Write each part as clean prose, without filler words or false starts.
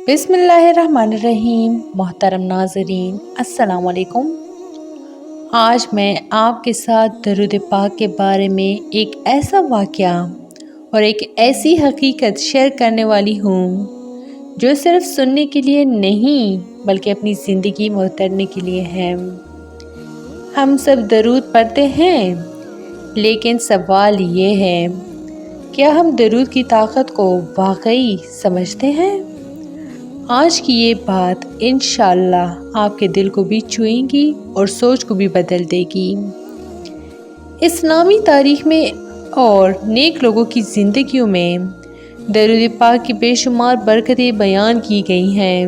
बिस्मिल्लाहिर्रहमानिर्रहीम। मोहतरम नाज़रीन, अस्सलाम वालेकुम। आज मैं आपके साथ दरूद पाक के बारे में एक ऐसा वाक़या और एक ऐसी हकीकत शेयर करने वाली हूँ जो सिर्फ़ सुनने के लिए नहीं बल्कि अपनी ज़िंदगी में उतरने के लिए है। हम सब दरूद पढ़ते हैं, लेकिन सवाल ये है, क्या हम दरूद की ताकत को वाकई समझते हैं? आज की ये बात इंशाअल्लाह आपके दिल को भी छुएंगी और सोच को भी बदल देगी। इस्लामी तारीख में और नेक लोगों की ज़िंदगियों में दरूद पाक की बेशुमार बरकतें बयान की गई हैं।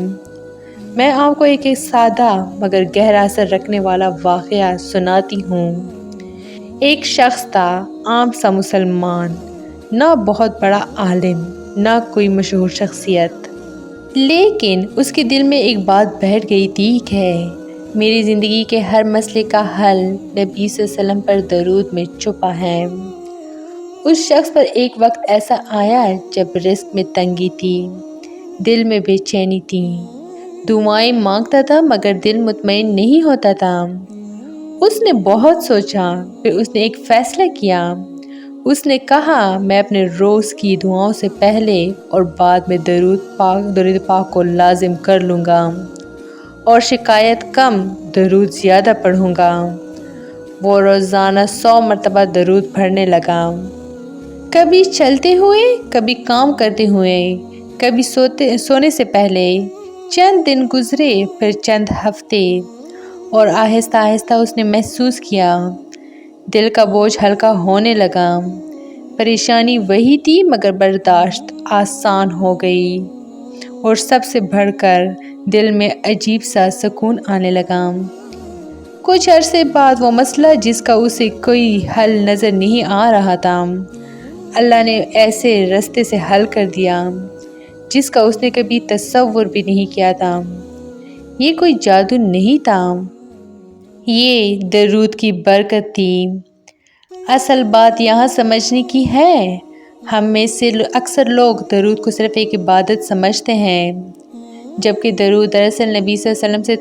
मैं आपको एक सादा मगर गहरा असर रखने वाला वाक़या सुनाती हूँ। एक शख्स था, आम सा मुसलमान, ना बहुत बड़ा आलिम ना कोई मशहूर शख्सियत, लेकिन उसके दिल में एक बात बैठ गई थी कि मेरी ज़िंदगी के हर मसले का हल नबी सल्लल्लाहु अलैहि वसल्लम पर दरूद में छुपा है। उस शख्स पर एक वक्त ऐसा आया जब रिस्क में तंगी थी, दिल में बेचैनी थी, दुआएं मांगता था मगर दिल मुतमईन नहीं होता था। उसने बहुत सोचा, फिर उसने एक फ़ैसला किया। उसने कहा, मैं अपने रोज़ की दुआओं से पहले और बाद में दरूद पाक को लाजिम कर लूँगा और शिकायत कम दरूद ज़्यादा पढ़ूँगा। वो रोज़ाना 100 मरतबा दरूद पढ़ने लगा, कभी चलते हुए, कभी काम करते हुए, कभी सोने से पहले। चंद दिन गुज़रे, फिर चंद हफ्ते, और आहिस्ता आहिस्ता उसने महसूस किया दिल का बोझ हल्का होने लगा। परेशानी वही थी मगर बर्दाश्त आसान हो गई, और सबसे बढ़कर दिल में अजीब सा सुकून आने लगा। कुछ अरसे बाद वो मसला जिसका उसे कोई हल नज़र नहीं आ रहा था, अल्लाह ने ऐसे रास्ते से हल कर दिया जिसका उसने कभी तसव्वुर भी नहीं किया था। ये कोई जादू नहीं था, ये दरूद की बरकत थी। असल बात यहाँ समझने की है। हम में से अक्सर लोग दरूद को सिर्फ़ एक इबादत समझते हैं, जबकि दरूद दरअसल नबी सल्लल्लाहु अलैहि वसल्लम से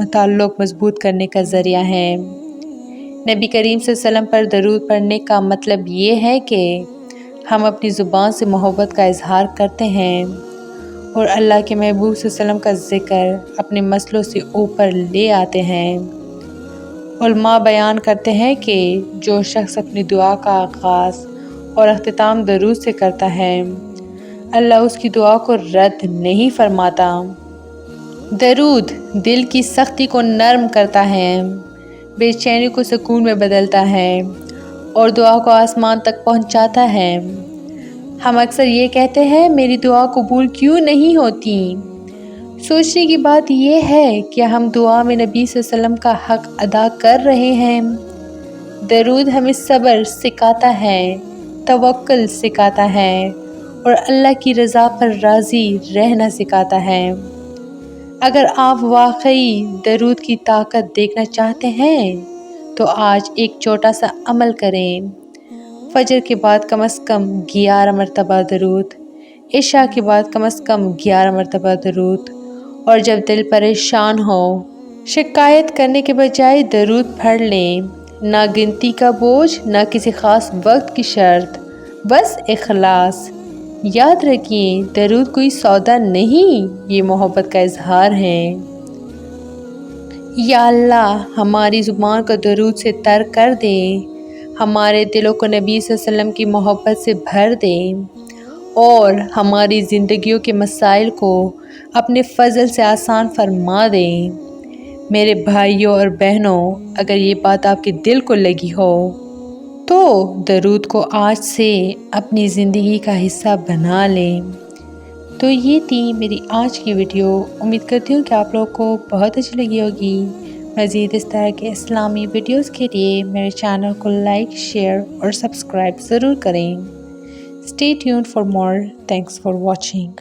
ताल्लुक़ मज़बूत करने का ज़रिया है। नबी करीम सल्लल्लाहु अलैहि वसल्लम पर दरूद पढ़ने का मतलब ये है कि हम अपनी ज़ुबान से मोहब्बत का इजहार करते हैं और अल्लाह के महबूब सल्लल्लाहु अलैहि वसल्लम का ज़िक्र अपने मसलों से ऊपर ले आते हैं। उलमा बयान करते हैं कि जो शख्स अपनी दुआ का आगाज़ और अख्तिताम दरूद से करता है, अल्लाह उसकी दुआ को रद्द नहीं फरमाता। दरूद दिल की सख्ती को नरम करता है, बेचैनी को सुकून में बदलता है और दुआ को आसमान तक पहुंचाता है। हम अक्सर ये कहते हैं, मेरी दुआ कबूल क्यों नहीं होती? सोचने की बात यह है कि हम दुआ में नबी सल्लल्लाहु अलैहि वसल्लम का हक़ अदा कर रहे हैं। दरूद हमें सब्र सिखाता है, तवक्कुल सिखाता है और अल्लाह की रज़ा पर राज़ी रहना सिखाता है। अगर आप वाकई दरूद की ताकत देखना चाहते हैं तो आज एक छोटा सा अमल करें। फजर के बाद कम से कम 11 मरतबा दरूद, इशा के बाद कम से कम 11 मरतबा दरूद, और जब दिल परेशान हो, शिकायत करने के बजाय दरूद पढ़ लें। ना गिनती का बोझ, ना किसी ख़ास वक्त की शर्त, बस इखलास। याद रखिए, दरूद कोई सौदा नहीं, ये मोहब्बत का इजहार है। या अल्लाह, हमारी ज़ुबान को दरूद से तर कर दे, हमारे दिलों को नबी सल्लल्लाहु अलैहि वसल्लम की मोहब्बत से भर दे और हमारी ज़िंदगियों के मसाइल को अपने फ़ज़ल से आसान फरमा दें। मेरे भाइयों और बहनों, अगर ये बात आपके दिल को लगी हो तो दरूद को आज से अपनी ज़िंदगी का हिस्सा बना लें। तो ये थी मेरी आज की वीडियो। उम्मीद करती हूँ कि आप लोगों को बहुत अच्छी लगी होगी। मज़ीद इस तरह के इस्लामी वीडियोस के लिए मेरे चैनल को लाइक, शेयर और सब्सक्राइब ज़रूर करें। Stay tuned for more. Thanks for watching.